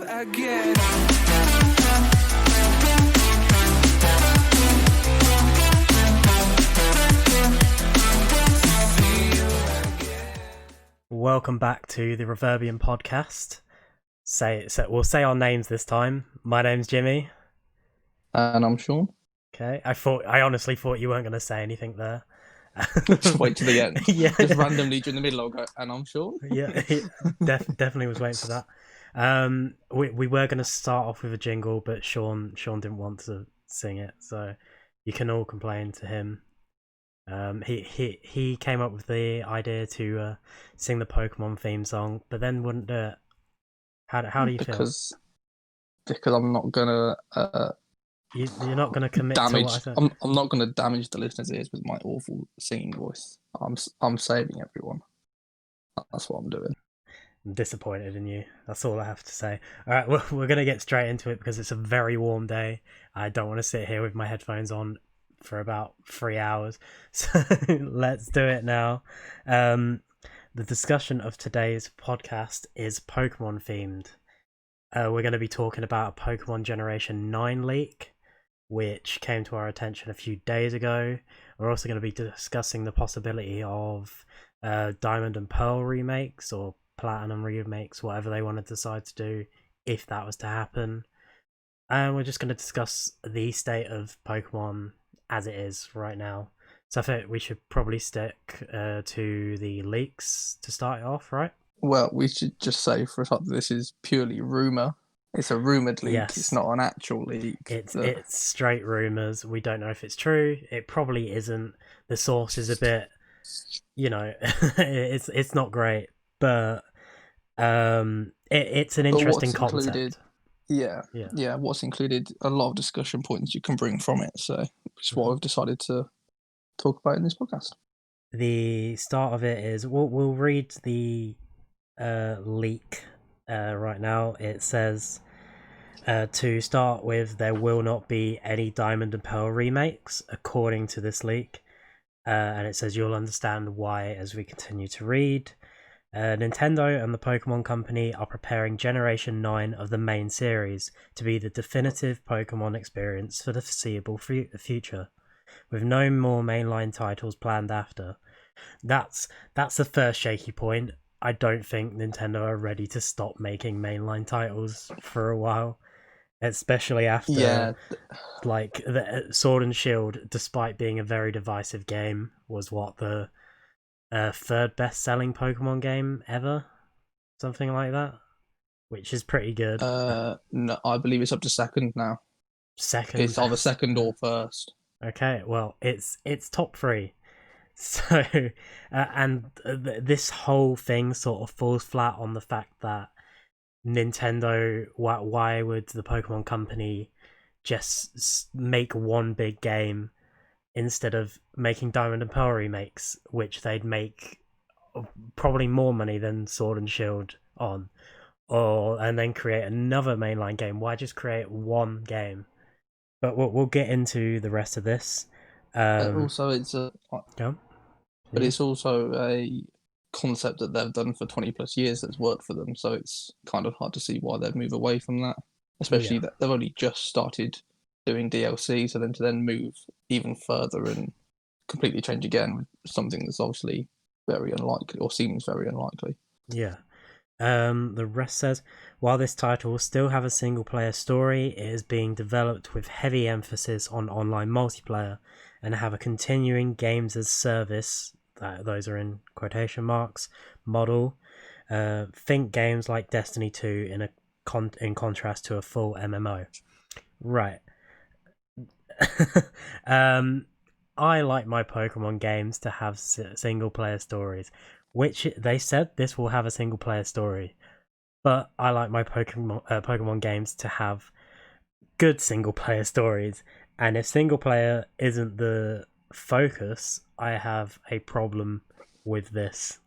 again. Welcome back to the Reverbium podcast. We'll say our names this time. My name's Jimmy. And I'm Shaun. Okay. I honestly thought you weren't going to say anything there. Just wait to the end. Yeah. Just randomly during the middle, I'll go, and I'm Shaun. Yeah, definitely was waiting for that. We were going to start off with a jingle, but Shaun didn't want to sing it, so you can all complain to him. He came up with the idea to sing the Pokemon theme song, but then wouldn't do it. How do you feel? Because I'm not gonna you're not gonna commit damage. To what I said. I'm not gonna damage the listeners' ears with my awful singing voice. I'm saving everyone. That's what I'm doing. I'm disappointed in you. That's all I have to say. All right, we're gonna get straight into it because it's a very warm day. I don't want to sit here with my headphones on for about 3 hours, so let's do it now. The discussion of today's podcast is Pokemon themed. We're going to be talking about a Pokemon Generation 9 leak, which came to our attention a few days ago. We're also going to be discussing the possibility of Diamond and Pearl remakes or Platinum remakes, whatever they want to decide to do, if that was to happen. And we're just going to discuss the state of Pokemon as it is right now. So I think we should probably stick to the leaks to start it off, right? Well, we should just say for a fact that this is purely rumour. It's a rumoured leak. Yes. It's not an actual leak. It's straight rumours. We don't know if it's true. It probably isn't. The source is a bit, it's not great, but it's an interesting concept. Included, yeah. What's included? A lot of discussion points you can bring from it. So, which is what I've decided to talk about in this podcast. The start of it is we'll read the leak right now. It says to start with, there will not be any Diamond and Pearl remakes according to this leak, and it says you'll understand why as we continue to read. Nintendo and the Pokemon Company are preparing Generation 9 of the main series to be the definitive Pokemon experience for the foreseeable future, with no more mainline titles planned after. That's the first shaky point. I don't think Nintendo are ready to stop making mainline titles for a while, especially after like the Sword and Shield, despite being a very divisive game, was what the third best-selling Pokemon game ever, something like that, which is pretty good. No, I believe it's up to second now. Second? It's either second or first. Okay, well, it's top 3. So, this whole thing sort of falls flat on the fact that Nintendo, why would the Pokemon Company just make one big game instead of making Diamond and Pearl remakes, which they'd make probably more money than Sword and Shield on, and then create another mainline game? Why just create one game? But we'll get into the rest of this. Also, it's it's also a concept that they've done for 20 plus years that's worked for them. So it's kind of hard to see why they'd move away from that, especially that they've only just started doing DLC. So then to move even further and completely change again with something that's obviously very unlikely, or seems very unlikely. Yeah. The rest says, while this title will still have a single player story, it is being developed with heavy emphasis on online multiplayer and have a continuing games as service, those are in quotation marks, model. Think games like Destiny 2 in contrast to a full MMO. Right. I like my Pokemon games to have single player stories, which they said this will have a single player story, but I like my Pokemon games to have good single player stories, and if single player isn't the focus, I have a problem with this,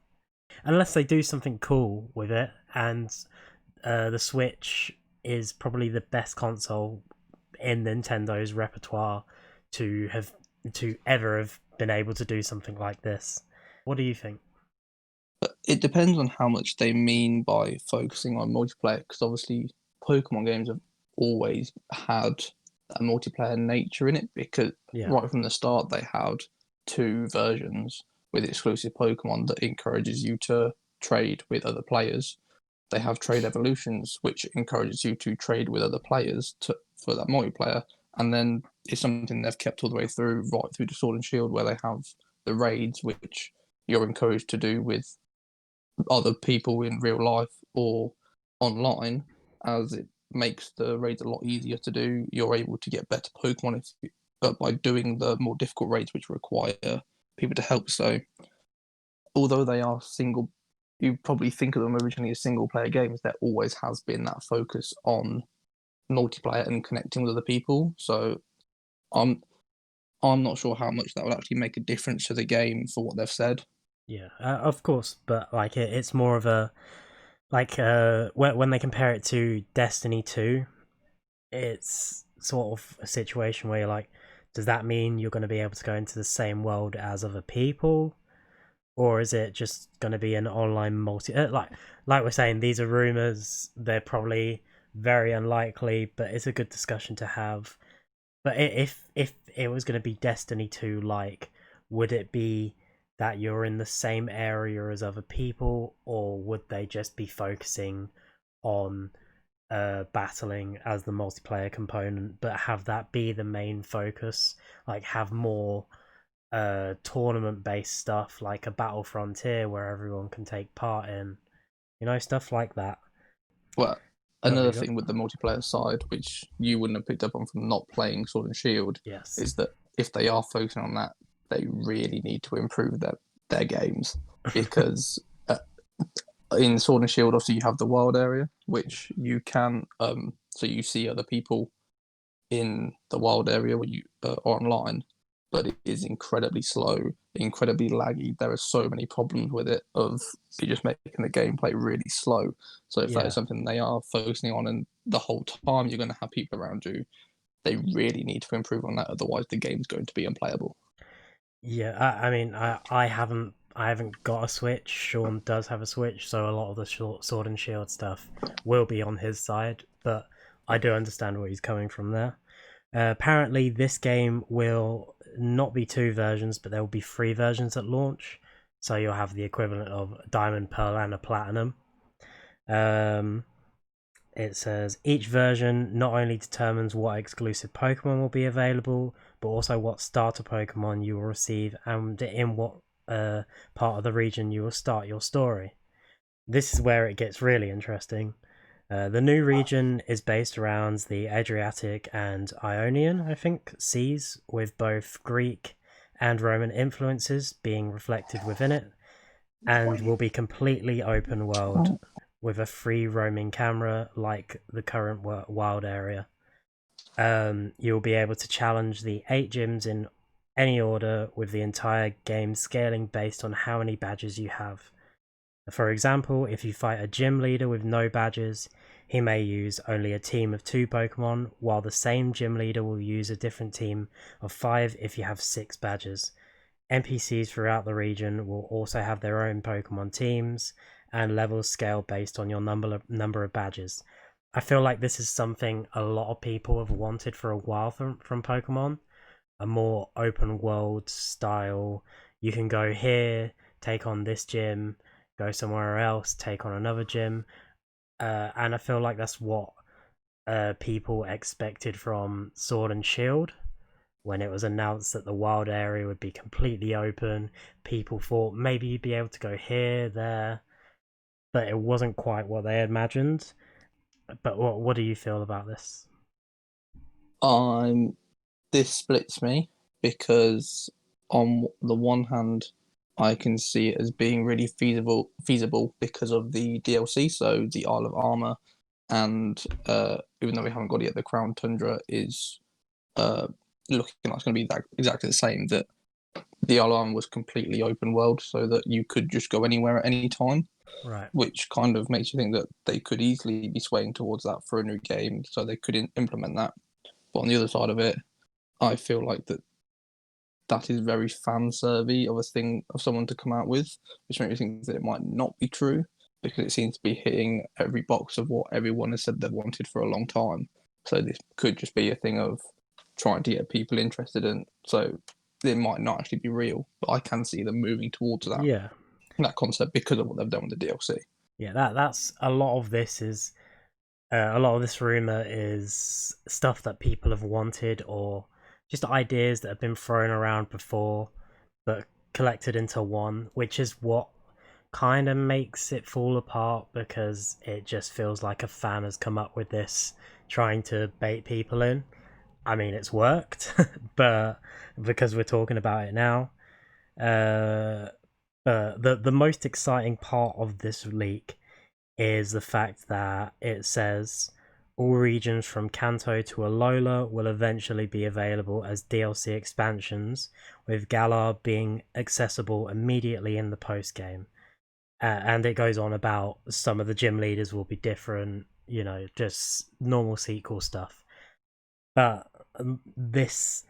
unless they do something cool with it. And the Switch is probably the best console in Nintendo's repertoire to ever have been able to do something like this. What do you think? But it depends on how much they mean by focusing on multiplayer, because obviously Pokemon games have always had a multiplayer nature in it, because right from the start they had 2 versions with exclusive Pokemon that encourages you to trade with other players. They have trade evolutions, which encourages you to trade with other players for that multiplayer. And then it's something they've kept all the way through, right through to Sword and Shield, where they have the raids, which you're encouraged to do with other people in real life or online, as it makes the raids a lot easier to do. You're able to get better Pokemon by doing the more difficult raids, which require people to help. So, although they are single, you probably think of them originally as single player games, there always has been that focus on multiplayer and connecting with other people. So, I'm not sure how much that would actually make a difference to the game for what they've said. Yeah, of course, but like it's more of a like when they compare it to Destiny 2, it's sort of a situation where you're like, does that mean you're going to be able to go into the same world as other people, or is it just going to be an online multi? Like we're saying, these are rumors. They're probably very unlikely, but it's a good discussion to have. But if it was going to be Destiny 2, like, would it be that you're in the same area as other people, or would they just be focusing on battling as the multiplayer component, but have that be the main focus? Like, have more tournament based stuff, like a Battle Frontier where everyone can take part in, stuff like that. Well, Oh, another thing with the multiplayer side, which you wouldn't have picked up on from not playing Sword and Shield, yes, is that if they are focusing on that, they really need to improve their games, because in Sword and Shield, obviously you have the wild area, which you can so you see other people in the wild area when you are online, but it is incredibly slow, incredibly laggy. There are so many problems with it of it just making the gameplay really slow. So if that yeah. is something they are focusing on, and the whole time you're going to have people around you, they really need to improve on that. Otherwise, the game's going to be unplayable. Yeah, I mean, I haven't got a Switch. Sean does have a Switch, so a lot of the Sword and Shield stuff will be on his side. But I do understand where he's coming from there. Apparently, this game will not be 2 versions, but there will be 3 versions at launch. So you'll have the equivalent of a Diamond, Pearl, and a Platinum. Um, it says each version not only determines what exclusive Pokemon will be available, but also what starter Pokemon you will receive and in what part of the region you will start your story. This is where it gets really interesting. The new region is based around the Adriatic and Ionian, I think, seas, with both Greek and Roman influences being reflected within it, and will be completely open world with a free roaming camera like the current wild area. You'll be able to challenge the 8 gyms in any order, with the entire game scaling based on how many badges you have. For example, if you fight a gym leader with no badges, he may use only a team of 2 Pokemon, while the same gym leader will use a different team of 5 if you have 6 badges. NPCs throughout the region will also have their own Pokemon teams, and levels scale based on your number of badges. I feel like this is something a lot of people have wanted for a while from Pokemon. A more open world style. You can go here, take on this gym, go somewhere else, take on another gym. And I feel like that's what people expected from Sword and Shield when it was announced that the wild area would be completely open. People thought maybe you'd be able to go here, there, but it wasn't quite what they imagined. But what do you feel about this? I'm This splits me, because on the one hand, I can see it as being really feasible because of the DLC. So the Isle of Armor, and even though we haven't got it yet, the Crown Tundra is looking like it's going to be exactly the same. That the Isle of Armor was completely open world, so that you could just go anywhere at any time, Right. which kind of makes you think that they could easily be swaying towards that for a new game, so they could implement that. But on the other side of it, I feel like that is very fan serviy of a thing of someone to come out with, which makes me think that it might not be true. because it seems to be hitting every box of what everyone has said they've wanted for a long time. So this could just be a thing of trying to get people interested in. So it might not actually be real, but I can see them moving towards Yeah, that concept because of what they've done with the DLC. yeah. That's a lot of this is a lot of this rumor is stuff that people have wanted or just ideas that have been thrown around before, but collected into one, which is what kind of makes it fall apart because it just feels like a fan has come up with this trying to bait people in. I mean, it's worked, but because we're talking about it now, uh, the most exciting part of this leak is the fact that it says all regions from Kanto to Alola will eventually be available as DLC expansions, with Galar being accessible immediately in the post game. And it goes on about some of the gym leaders will be different, just normal sequel stuff. But this,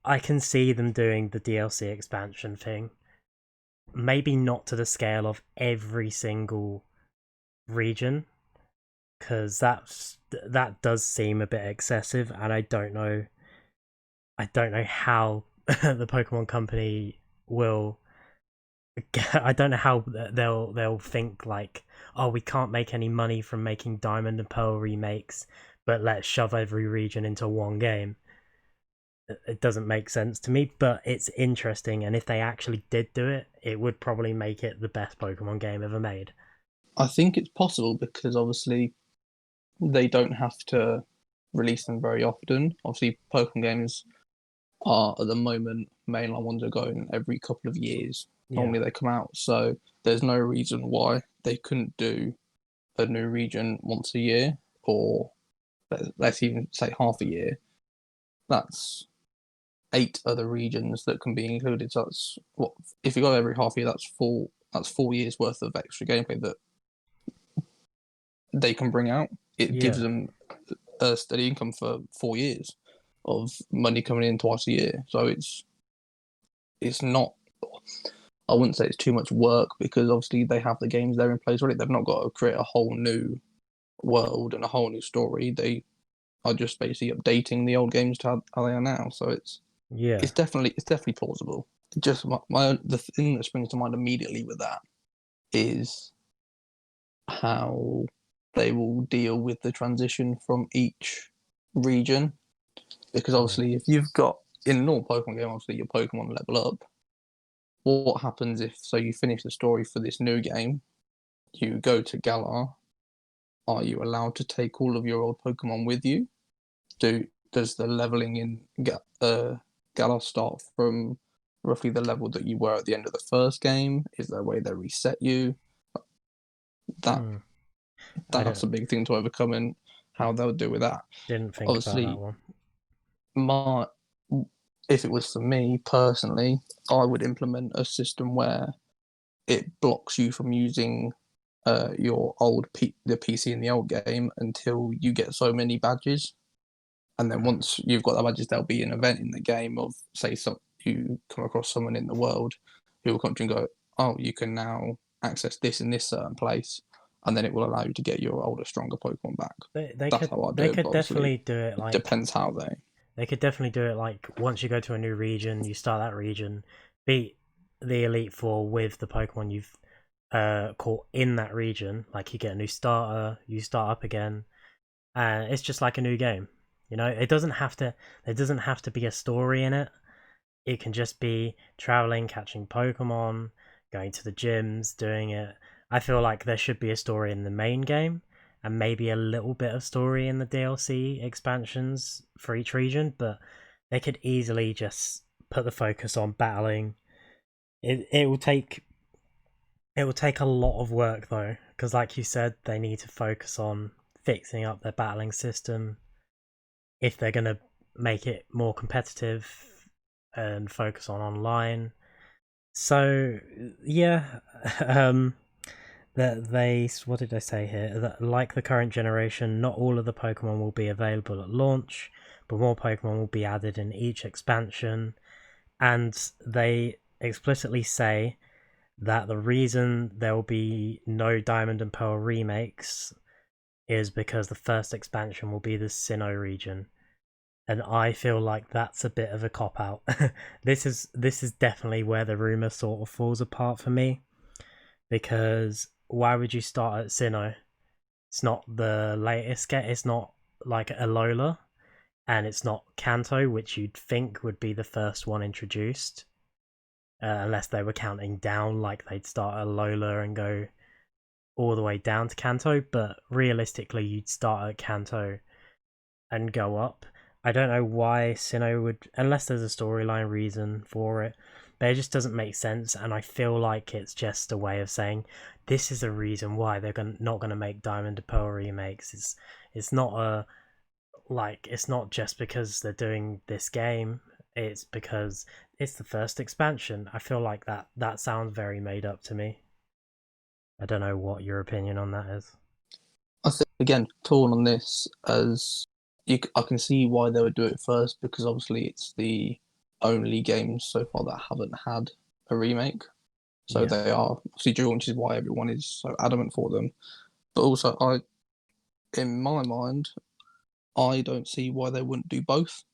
I can see them doing the DLC expansion thing. Maybe not to the scale of every single region, because that does seem a bit excessive, and I don't know how the Pokemon Company will. I don't know how they'll think like, oh, we can't make any money from making Diamond and Pearl remakes, but let's shove every region into one game. It doesn't make sense to me, but it's interesting, and if they actually did do it, it would probably make it the best Pokemon game ever made. I think it's possible because obviously they don't have to release them very often. Obviously, Pokemon games are at the moment mainline ones are going every couple of years. Yeah, Normally they come out, so there's no reason why they couldn't do a new region once a year, or let's even say half a year. That's 8 other regions that can be included. So that's what if you go every half year, that's 4. That's 4 years worth of extra gameplay that they can bring out. It gives yeah, them a steady income for 4 years of money coming in twice a year. So it's not. I wouldn't say it's too much work because obviously they have the games there in place already. They've not got to create a whole new world and a whole new story. They are just basically updating the old games to how they are now. So yeah. it's definitely plausible. Just the thing that springs to mind immediately with that is how they will deal with the transition from each region. Because Mm. obviously, if you've got in a normal Pokemon game, obviously your Pokemon level up. What happens if so you finish the story for this new game, you go to Galar? Are you allowed to take all of your old Pokemon with you? Does the leveling in Galar start from roughly the level that you were at the end of the first game? Is there a way they reset you? That Hmm. I that's don't a big thing to overcome, and how they'll do with that. didn't think about that Obviously, one. my if it was for me personally, I would implement a system where it blocks you from using your the PC in the old game until you get so many badges, and then Mm. once you've got the badges, there'll be an event in the game of say you come across someone in the world who will come to you and go, oh, you can now access this in this certain place, and then it will allow you to get your older, stronger Pokemon back. They That's could how I do they it. But could obviously, definitely do it it like depends how they. they could definitely do it like once you go to a new region, you start that region, beat the Elite Four with the Pokemon you've caught in that region. Like you get a new starter, you start up again, and it's just like a new game. It doesn't have to. There doesn't have to be a story in it. It can just be traveling, catching Pokemon, going to the gyms, doing it. I feel like there should be a story in the main game and maybe a little bit of story in the DLC expansions for each region, but they could easily just put the focus on battling. It will take a lot of work though, because like you said, they need to focus on fixing up their battling system if they're gonna make it more competitive and focus on online. So yeah, um, that they what did they say here? That like the current generation, not all of the Pokemon will be available at launch, but more Pokemon will be added in each expansion. And they explicitly say that the reason there will be no Diamond and Pearl remakes is because the first expansion will be the Sinnoh region. And I feel like that's a bit of a cop out. This is definitely where the rumor sort of falls apart for me, because why would you start at Sinnoh? It's not the latest get. It's not like Alola, and it's not Kanto, which you'd think would be the first one introduced, unless they were counting down, like they'd start at Alola and go all the way down to Kanto. But realistically, you'd start at Kanto and go up. I don't know why Sinnoh would, unless there's a storyline reason for it, but it just doesn't make sense. And I feel like it's just a way of saying this is a reason why they're not going to make Diamond and Pearl remakes. It's not a like it's not just because they're doing this game. It's because it's the first expansion. I feel like that sounds very made up to me. I don't know what your opinion on that is. I think again, torn on this, as I can see why they would do it first, because obviously it's the only games so far that haven't had a remake. So Yeah. they are obviously due, which is why everyone is so adamant for them. But also, in my mind, I don't see why they wouldn't do both.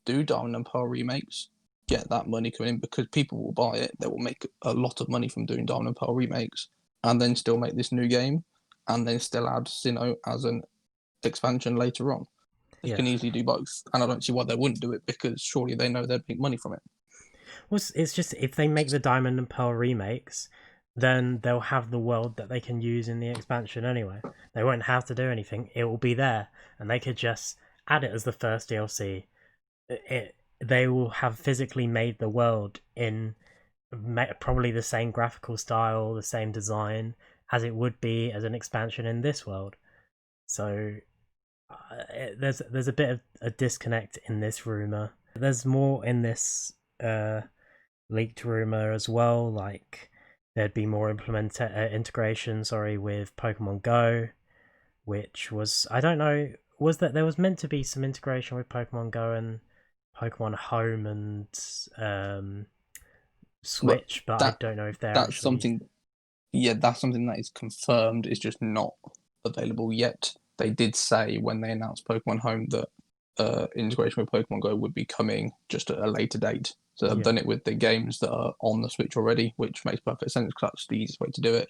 Do Diamond and Pearl remakes, get that money coming in, because people will buy it. They will make a lot of money from doing Diamond and Pearl remakes, and then still make this new game, and then still add Sinnoh as an expansion later on. They Yeah. can easily do both, and I don't see why they wouldn't do it, because surely they know they'd make money from it. Well, it's just if they make the Diamond and Pearl remakes, then they'll have the world that they can use in the expansion anyway. They won't have to do anything. It will be there, and they could just add it as the first DLC. They will have physically made the world in probably the same graphical style, the same design as it would be as an expansion in this world. So there's a bit of a disconnect in this rumor. There's more in this leaked rumor as well, like there'd be more integration, with Pokemon Go, which was, I don't know, was that there was meant to be some integration with Pokemon Go and Pokemon Home and Switch, but I That don't know if they're that's actually. something. Yeah, that's something that is confirmed. It's just not available yet. They did say when they announced Pokemon Home that integration with Pokemon Go would be coming just at a later date. So they've Yeah. done it with the games that are on the Switch already, which makes perfect sense because that's the easiest way to do it.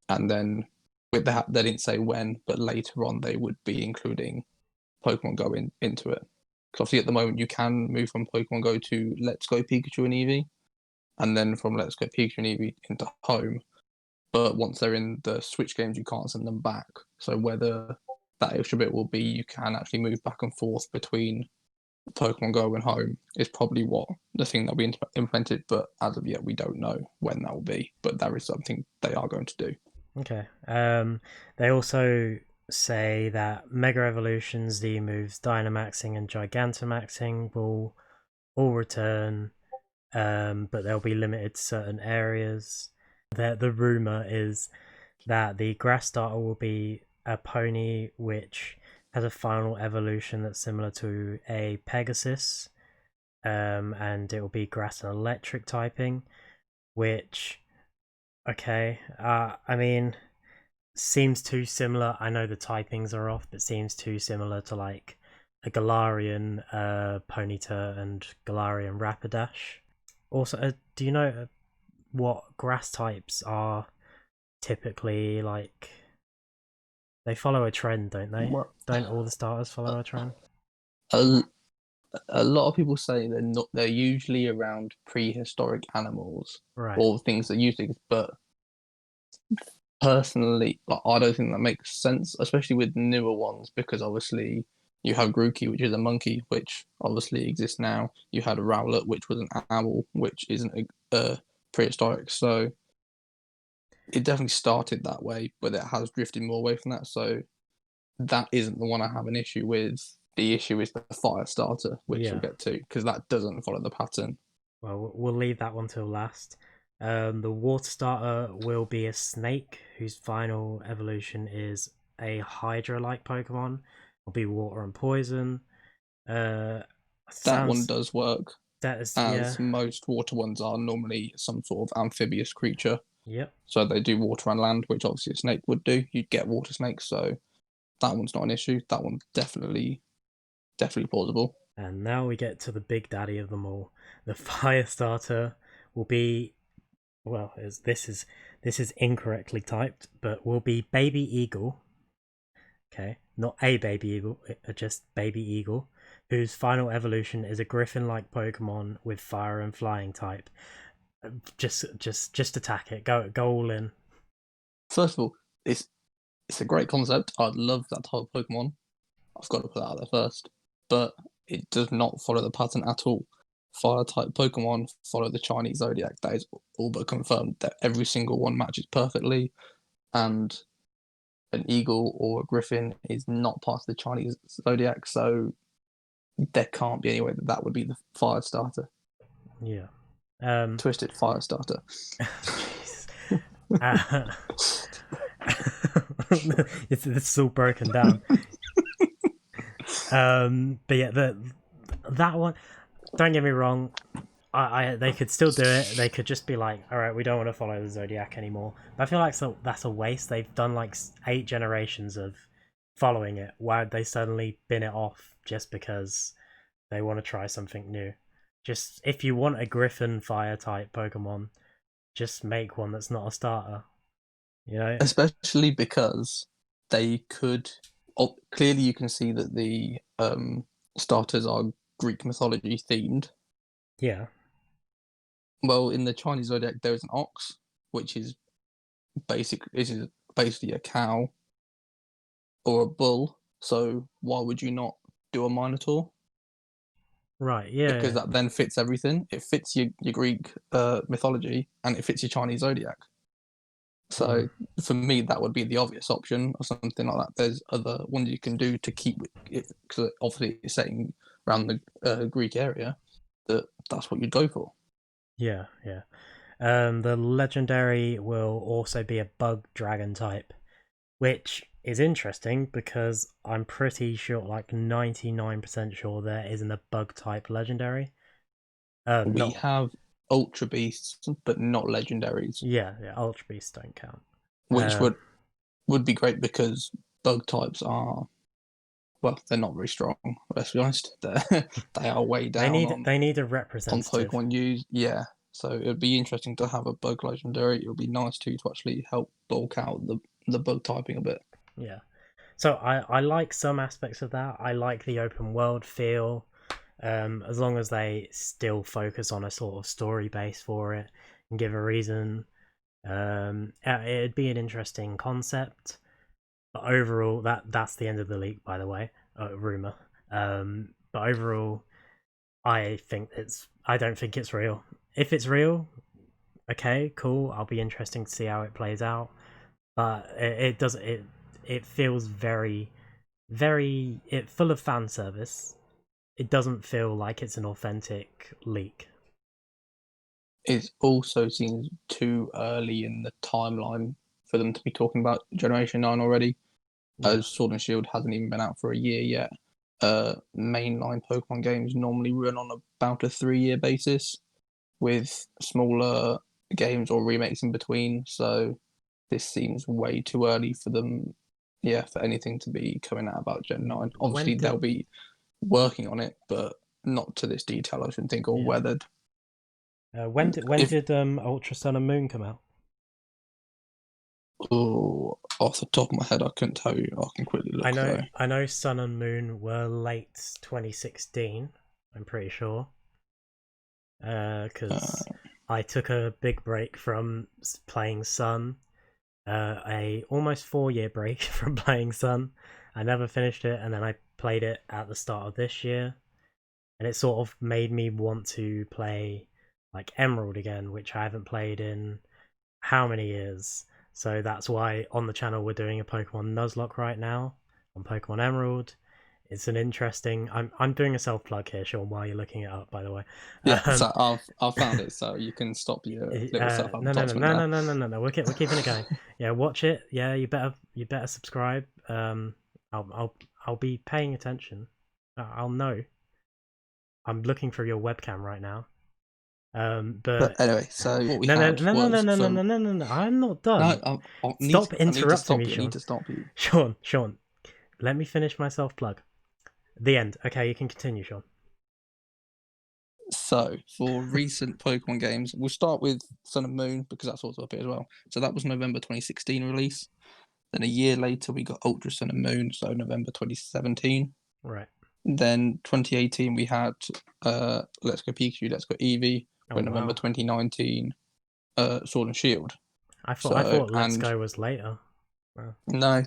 And then with that, they didn't say when, but later on they would be including Pokemon Go into it. Because obviously at the moment you can move from Pokemon Go to Let's Go Pikachu and Eevee, and then from Let's Go Pikachu and Eevee into Home. But once they're in the Switch games, you can't send them back. So whether that extra bit will be you can actually move back and forth between Pokemon Go and Home is probably what the thing that will be implemented. But as of yet, we don't know when that will be. But that is something they are going to do. Okay. They also say that Mega Evolutions, the moves Dynamaxing and Gigantamaxing will all return, but they'll be limited to certain areas. The rumor is that the grass starter will be a pony which has a final evolution that's similar to a Pegasus, and it will be grass and electric typing, which, okay, I mean, seems too similar. I know the typings are off, but seems too similar to like a Galarian Ponyta and Galarian Rapidash. Also, do you know what grass types are typically like? They follow a trend, don't they? Well, Don't all the starters follow a trend? a, a lot of people say they're not. They're usually around prehistoric animals Right. or things that used to exist, but personally, like, I don't think that makes sense, especially with newer ones, because obviously you have Grookey, which is a monkey, which obviously exists now. You had a Rowlet, which was an owl, which isn't prehistoric. So it definitely started that way, but it has drifted more away from that. So that isn't the one I have an issue with. The issue is the fire starter, which we'll Yeah. get to, because that doesn't follow the pattern. Well, we'll leave that one till last. The water starter will be a snake whose final evolution is a Hydra-like Pokemon. Will be water and poison. That one Sounds does work. That is, yeah. as most water ones are normally some sort of amphibious creature. Yep. So they do water and land, which obviously a snake would do. You'd get water snakes, so that one's not an issue. That one's definitely plausible. And now we get to the big daddy of them all. The fire starter will be, well, this is incorrectly typed, but will be baby eagle. Okay, not a baby eagle, just baby eagle, whose final evolution is a griffin-like Pokemon with fire and flying type. Just attack it. Go all in. First of all, it's a great concept. I'd love that type of Pokemon. I've got to put that out there first, but it does not follow the pattern at all. Fire type Pokemon follow the Chinese zodiac. That is all but confirmed. That every single one matches perfectly, and an eagle or a griffin is not part of the Chinese zodiac, so there can't be any way that that would be the fire starter. Yeah. Twisted fire starter. It's all broken down. But yeah, that one. Don't get me wrong. They could still do it. They could just be like, all right, we don't want to follow the zodiac anymore. But I feel like that's a waste. They've done like 8 generations of following it. Why would they suddenly bin it off just because they want to try something new? Just if you want a Griffin fire type Pokemon, just make one that's not a starter. You know, especially because they could. Clearly, you can see that the starters are Greek mythology themed. Yeah. Well, in the Chinese zodiac, there is an ox, which is basically a cow or a bull. So why would you not do a minotaur? Right. Yeah. Because Yeah. that then fits everything. It fits your Greek mythology, and it fits your Chinese zodiac. So for me, that would be the obvious option, or something like that. There's other ones you can do to keep it, because obviously it's setting around the Greek area. That's what you'd go for. Yeah. Yeah. The legendary will also be a bug dragon type, which is interesting because I'm pretty sure, like 99% sure, there isn't a bug type legendary. We No. have Ultra Beasts, but not legendaries. Yeah, Ultra Beasts don't count. Which would be great because bug types are, well, they're not very strong. Let's be honest. They are way down they need a on representative. Pokemon use. Yeah, so it would be interesting to have a bug legendary. It would be nice to actually help bulk out the bug typing a bit. Yeah. So I like some aspects of that. I like the open world feel. As long as they still focus on a sort of story base for it and give a reason, it'd be an interesting concept. But overall, that's the end of the leak, by the way. Rumor. But overall, I don't think it's real. If it's real, okay, cool. I'll be interesting to see how it plays out. But it feels very, very full of fan service. It doesn't feel like it's an authentic leak. It also seems too early in the timeline for them to be talking about Generation 9 already, as Sword and Shield hasn't even been out for a year yet. Mainline Pokemon games normally run on about a 3-year basis, with smaller games or remakes in between. So this seems way too early for them, for anything to be coming out about Gen 9. Obviously, they'll be working on it, but not to this detail, I shouldn't think, or weathered. When did Ultra Sun and Moon come out? Oh, off the top of my head, I couldn't tell you. I can quickly look. I know Sun and Moon were late 2016. I'm pretty sure. Because I took a big break from playing Sun. A almost 4-year break from playing Sun. I never finished it, and then I played it at the start of this year, and it sort of made me want to play like Emerald again, which I haven't played in how many years. So that's why on the channel we're doing a Pokemon Nuzlocke right now on Pokemon Emerald. It's an interesting. I'm doing a self plug here, Sean. While you're looking it up, by the way. Yeah, so I've found it, so you can stop your little self advertisement. No. We're keeping it going. Yeah, watch it. Yeah, you better subscribe. I'll be paying attention. I'll know. I'm looking through your webcam right now. But anyway, so what we no, had was no. I'm not done. no, Stop I need to interrupting stop me, you. I Sean. need to stop you. Sean, let me finish my self plug. The end. Okay, you can continue, Sean. So for recent Pokemon games, we'll start with Sun and Moon because that's also up here as well. So that was November 2016 release. Then a year later, we got Ultra Sun and Moon, so November 2017. Right. Then 2018, we had Let's Go Pikachu, Let's Go Eevee. Oh, But November wow. 2019, Sword and Shield. I thought Let's Go was later. Wow. No,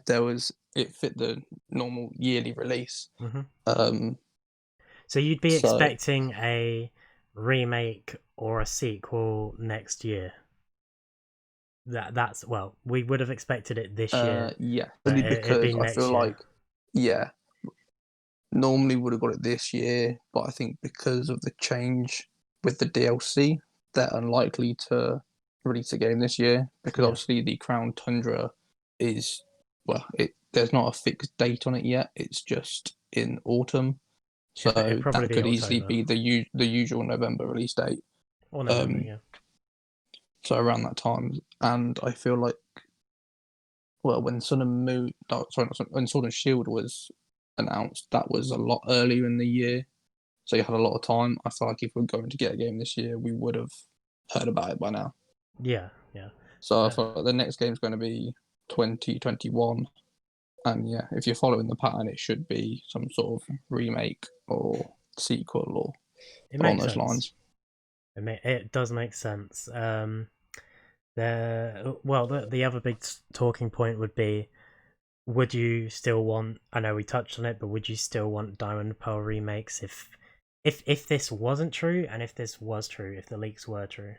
it fit the normal yearly release. So you'd be expecting a remake or a sequel next year. That's well, we would have expected it this year. Yeah, but because be I feel like normally would have got it this year, but I think because of the change with the DLC, they're unlikely to release a game this year because obviously the Crown Tundra is there's not a fixed date on it yet. It's just in autumn, so that could easily be the usual November release date. Or November, yeah. So around that time, and I feel like, well, when Sun and Moon, when Sword and Shield was announced, that was a lot earlier in the year, so you had a lot of time. I feel like if we're going to get a game this year, we would have heard about it by now. Yeah. So I feel like the next game is going to be 2021, and yeah, if you're following the pattern, it should be some sort of remake or sequel or along those lines. It does make sense. The other big talking point would be, would you still want, I know we touched on it, but would you still want Diamond and Pearl remakes if this wasn't true, and if this was true, if the leaks were true?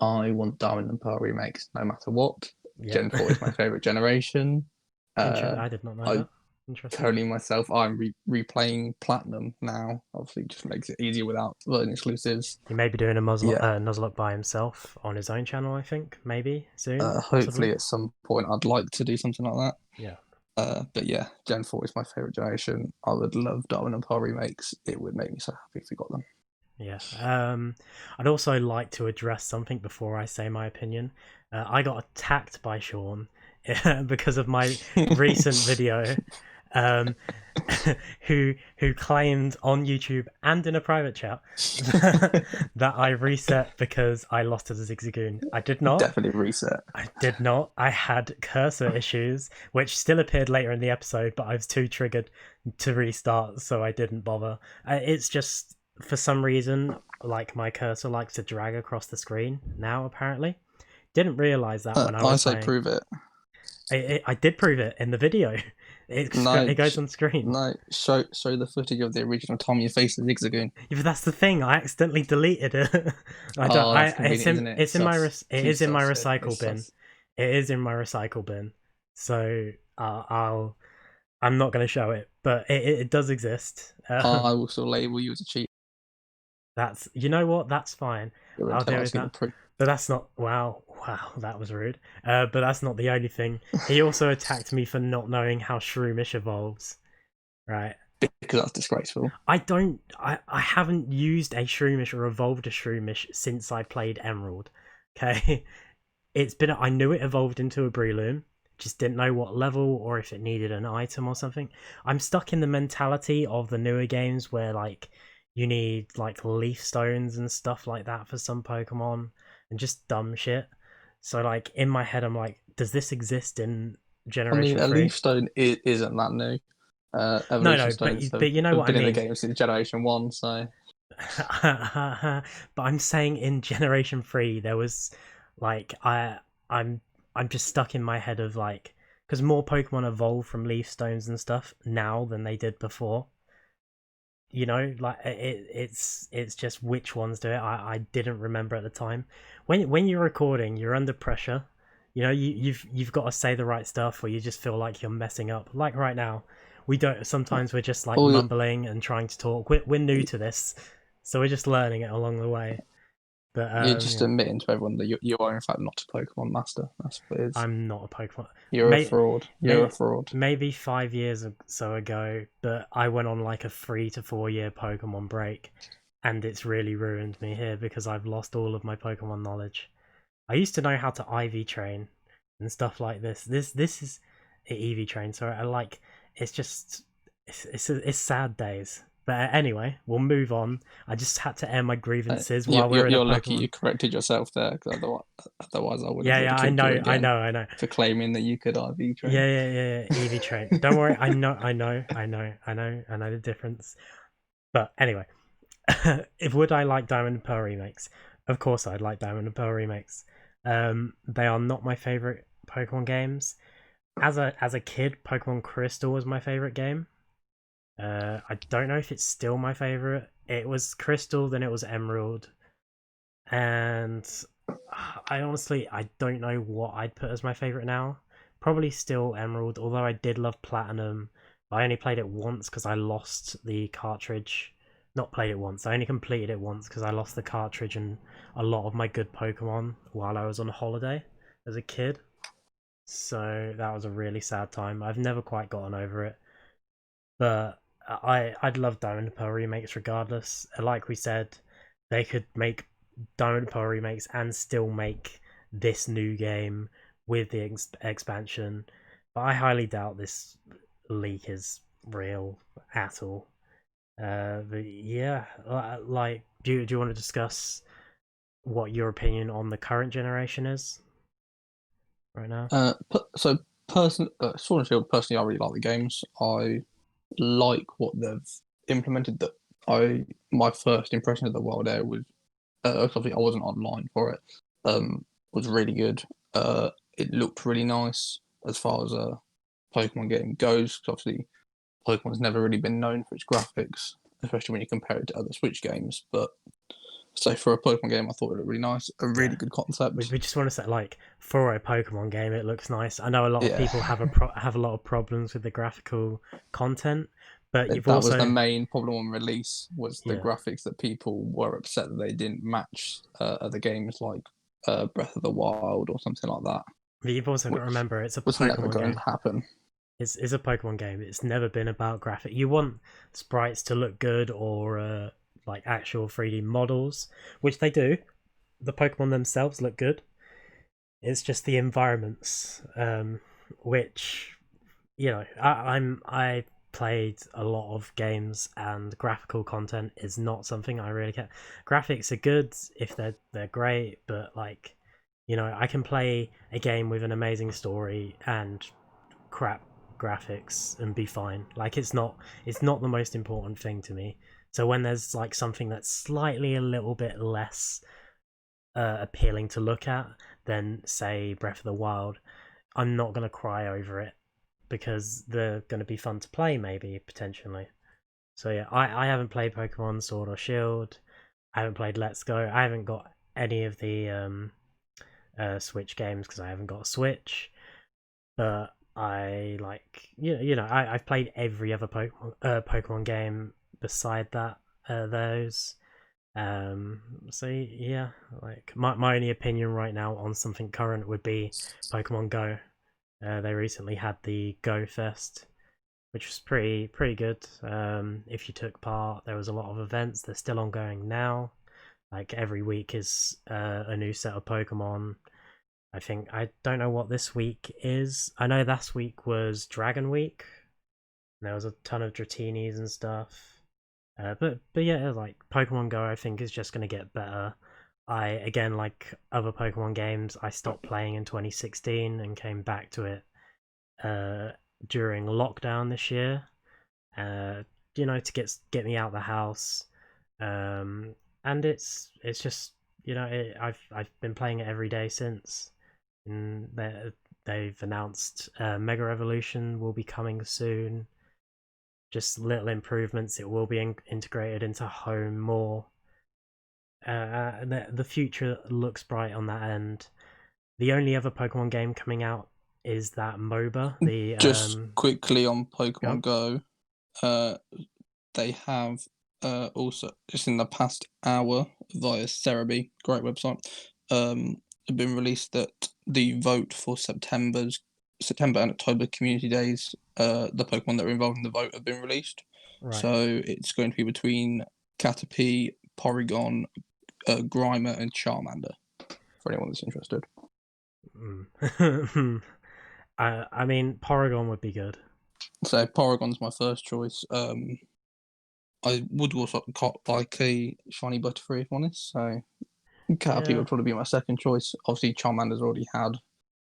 I want Diamond and Pearl remakes no matter what. Yep. Gen 4 is my favourite generation. I did not know that. Interesting. Currently myself, I'm replaying Platinum now. Obviously, just makes it easier without learning exclusives. He may be doing a Nuzlocke by himself on his own channel, I think, maybe soon. Hopefully at some point I'd like to do something like that. Yeah. But yeah, Gen 4 is my favourite generation. I would love Diamond and Pearl remakes. It would make me so happy if we got them. Yeah. I'd also like to address something before I say my opinion. I got attacked by Sean because of my recent video, who claimed on YouTube and in a private chat that I reset because I lost as a Zigzagoon. I did not. Definitely reset. I did not. I had cursor issues, which still appeared later in the episode, but I was too triggered to restart, so I didn't bother. It's just, for some reason, like, my cursor likes to drag across the screen now, apparently. Didn't realise that when I was playing. Prove it. I did prove it in the video. It goes on screen. No, show the footage of the original time you faced the Zigzagoon. Yeah, but that's the thing. I accidentally deleted it. It is in my recycle bin. It is in my recycle bin. So I'm not going to show it, but it does exist. I will still label you as a cheat. You know what? That's fine. I'll do that. But that's not, wow, that was rude. But that's not the only thing. He also attacked me for not knowing how Shroomish evolves, right? Because that's disgraceful. I haven't used a Shroomish or evolved a Shroomish since I played Emerald. Okay, I knew it evolved into a Breloom, just didn't know what level or if it needed an item or something. I'm stuck in the mentality of the newer games where, like, you need, like, leaf stones and stuff like that for some Pokemon, and just dumb shit. So, like, in my head, I'm like, does this exist in Generation 3? A leaf stone isn't that new. No, but you know what I mean. Been in the game since Generation 1, so. But I'm saying in Generation 3, there was, like, I'm just stuck in my head of, like, because more Pokemon evolve from leaf stones and stuff now than they did before. You know, like, it's just which ones do it. I didn't remember at the time. When you're recording, you're under pressure. You know, you've got to say the right stuff, or you just feel like you're messing up. Like right now, we don't. Sometimes we're just like mumbling and trying to talk. We're new to this, so we're just learning it along the way. But You're just admitting to everyone that you are in fact not a Pokemon master. That's what it is. I'm not a Pokemon. You're a fraud. You're a fraud. Maybe 5 years or so ago, but I went on like a 3 to 4 year Pokemon break, and it's really ruined me here because I've lost all of my Pokemon knowledge. I used to know how to IV train and stuff like this. This is EV train. So I like. It's just it's sad days. But anyway, we'll move on. I just had to air my grievances while we're in a You're Pokemon. lucky you corrected yourself there, because otherwise I would have Yeah, I ridiculed you know, again I know. for claiming that you could IV train. Yeah. EV train. Don't worry, I know the difference. But anyway, if would I like Diamond and Pearl remakes? Of course, I'd like Diamond and Pearl remakes. They are not my favorite Pokemon games. As a kid, Pokemon Crystal was my favorite game. I don't know if it's still my favorite. It was Crystal, then it was Emerald, and I don't know what I'd put as my favorite now. Probably still Emerald, although I did love Platinum. I only played it once because I lost the cartridge. Not played it once. I only completed it once because I lost the cartridge and a lot of my good Pokemon while I was on holiday as a kid. So that was a really sad time. I've never quite gotten over it. But I'd love Diamond and Pearl remakes regardless. Like we said, they could make Diamond and Pearl remakes and still make this new game with the expansion. But I highly doubt this leak is real at all. But yeah, like, do you want to discuss what your opinion on the current generation is right now? So Sword and Shield, personally, I really like the games. I like what they've implemented. That my first impression of the world there was, obviously I wasn't online for it. Was really good. It looked really nice as far as a Pokemon game goes. Obviously, Pokemon's never really been known for its graphics, especially when you compare it to other Switch games. But so for a Pokemon game, I thought it looked really nice. A really good concept. We just want to say, like, for a Pokemon game, it looks nice. I know a lot of people have a lot of problems with the graphical content, but that was the main problem on release, was the graphics, that people were upset that they didn't match other games like Breath of the Wild or something like that. But you've also got to remember, it's a was Pokemon never going game. to happen. It's a Pokemon game. It's never been about graphic. You want sprites to look good, or like actual 3D models, which they do. The Pokemon themselves look good. It's just the environments, which, you know, I played a lot of games, and graphical content is not something I really care. Graphics are good if they're great, but, like, you know, I can play a game with an amazing story and crap graphics and be fine. Like, it's not the most important thing to me. So when there's like something that's slightly a little bit less appealing to look at than, say, Breath of the Wild, I'm not gonna cry over it because they're gonna be fun to play, maybe, potentially. So yeah, I haven't played Pokemon Sword or Shield. I haven't played Let's Go. I haven't got any of the Switch games because I haven't got a Switch. But I like, I've played every other Pokemon game beside that, those. So yeah, like, my only opinion right now on something current would be Pokemon Go. They recently had the Go Fest, which was pretty good. If you took part, there was a lot of events. They're still ongoing now. Like, every week is a new set of Pokemon. I don't know what this week is. I know last week was Dragon Week. There was a ton of Dratinis and stuff. But yeah, like, Pokemon Go, I think, is just going to get better. Again, like other Pokemon games, I stopped playing in 2016 and came back to it during lockdown this year. To get me out of the house. And it's just, I've been playing it every day since. And they've announced Mega Evolution will be coming soon. Just little improvements. It will be integrated into home more. The future looks bright on that end. The only other Pokemon game coming out is that MOBA. Just quickly on Pokemon Go, they have Also, just in the past hour via Cerebi, great website, have been released that the vote for September and October community days, the Pokemon that are involved in the vote have been released. Right. So it's going to be between Caterpie, Porygon, Grimer, and Charmander. For anyone that's interested. I mean, Porygon would be good. So Porygon's my first choice. I would also like a shiny Butterfree, if I'm honest. So Caterpie would probably be my second choice. Obviously, Charmander's already had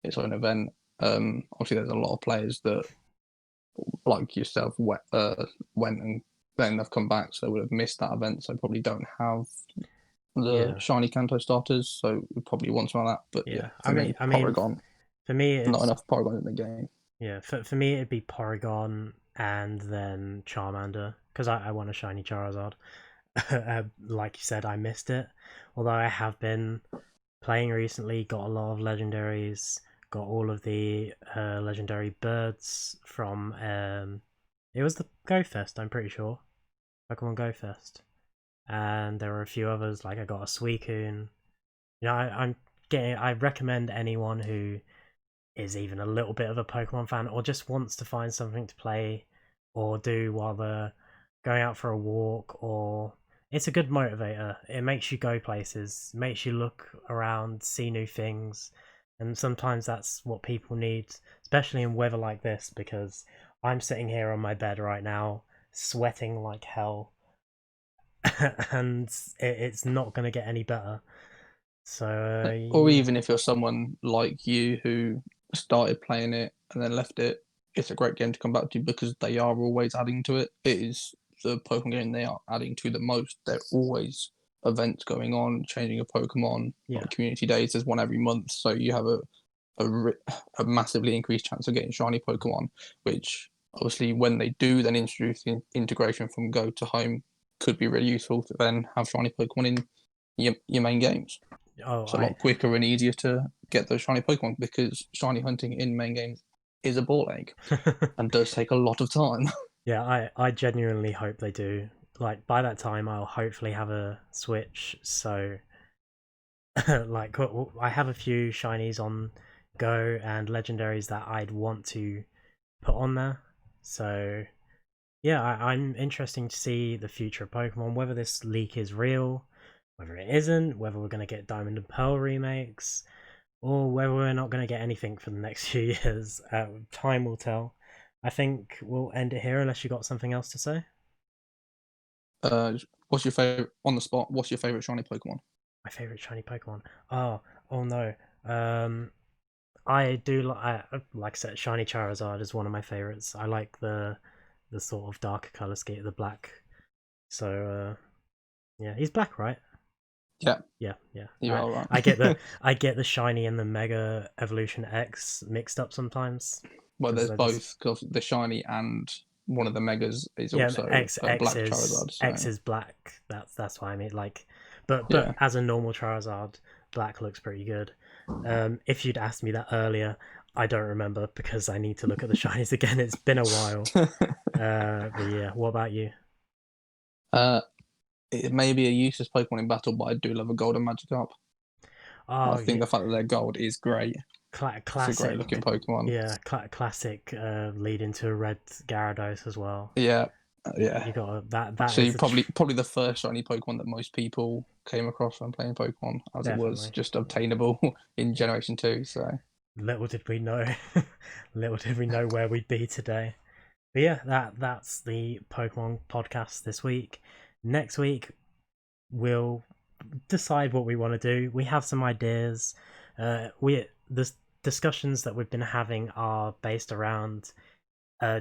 its own event. Obviously, there's a lot of players that, like yourself, went and then they've come back, so they would have missed that event. So probably don't have the shiny Kanto starters. So we probably want some of that. But yeah, for me, Porygon. For me, it's not enough Porygon in the game. Yeah, for me, it'd be Porygon and then Charmander because I want a shiny Charizard. Like you said, I missed it. Although I have been playing recently, got a lot of legendaries, got all of the legendary birds from it was the Go Fest, I'm pretty sure. Pokemon Go Fest. And there were a few others, like I got a Suicune. You know, I recommend anyone who is even a little bit of a Pokemon fan or just wants to find something to play or do while they're going out for a walk, or it's a good motivator. It makes you go places, makes you look around, see new things, and sometimes that's what people need, especially in weather like this, because I'm sitting here on my bed right now sweating like hell and it's not going to get any better. So or even if you're someone like you who started playing it and then left it, it's a great game to come back to because they are always adding to it. It is the Pokemon game they are adding to the most. There are always events going on, changing of Pokemon. Like community days, there's one every month, so you have a massively increased chance of getting shiny Pokemon, which obviously when they do then introduce the integration from Go to Home could be really useful to then have shiny Pokemon in your main games. It's a lot quicker and easier to get those shiny Pokemon because shiny hunting in main games is a ball ache and does take a lot of time. Yeah, I genuinely hope they do. Like by that time, I'll hopefully have a Switch. So, like, I have a few shinies on Go and legendaries that I'd want to put on there. So, yeah, I'm interested to see the future of Pokemon. Whether this leak is real, whether it isn't, whether we're going to get Diamond and Pearl remakes, or whether we're not going to get anything for the next few years. Time will tell. I think we'll end it here unless you got something else to say. What's your favorite on the spot? What's your favorite shiny Pokemon? My favorite shiny Pokemon. Oh no. I do like I said, shiny Charizard is one of my favorites. I like the sort of darker color scheme, the black. So yeah, he's black, right? Yeah. Yeah. You are right. I get the shiny and the Mega Evolution X mixed up sometimes. Well, there's both because the shiny and one of the megas is also a black Charizard. So. X is black. That's what I mean. Like, but as a normal Charizard, black looks pretty good. If you'd asked me that earlier, I don't remember because I need to look at the shinies again. It's been a while. But yeah, what about you? It may be a useless Pokemon in battle, but I do love a Golden Magikarp. I think the fact that they're gold is great. Classic, it's a great looking Pokemon. Yeah, classic lead into a red Gyarados as well. Yeah. You got that. So probably the first shiny Pokemon that most people came across when playing Pokemon, as it was just obtainable in Generation 2. So little did we know, where we'd be today. But yeah, that's the Pokemon podcast this week. Next week, we'll decide what we want to do. We have some ideas. The discussions that we've been having are based around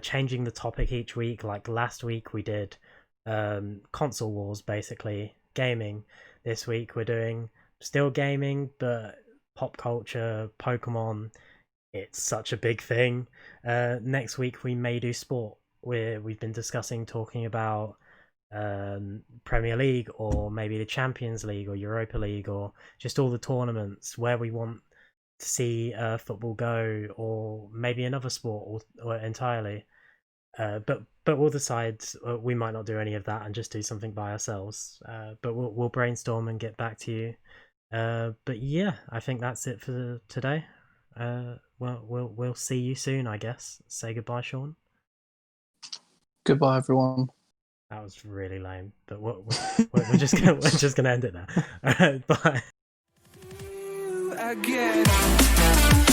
changing the topic each week. Like last week we did console wars, basically gaming. This week we're doing still gaming, but pop culture, Pokemon. It's such a big thing. Next week we may do sport. We've been talking about Premier League or maybe the Champions League or Europa League or just all the tournaments where we want to see football go, or maybe another sport or entirely. but we'll decide. We might not do any of that and just do something by ourselves. But we'll brainstorm and get back to you. But yeah, I think that's it for today. Well, we'll see you soon, I guess. Say goodbye, Shaun. Goodbye, everyone. That was really lame, but we're just gonna end it there. All right, bye. Again.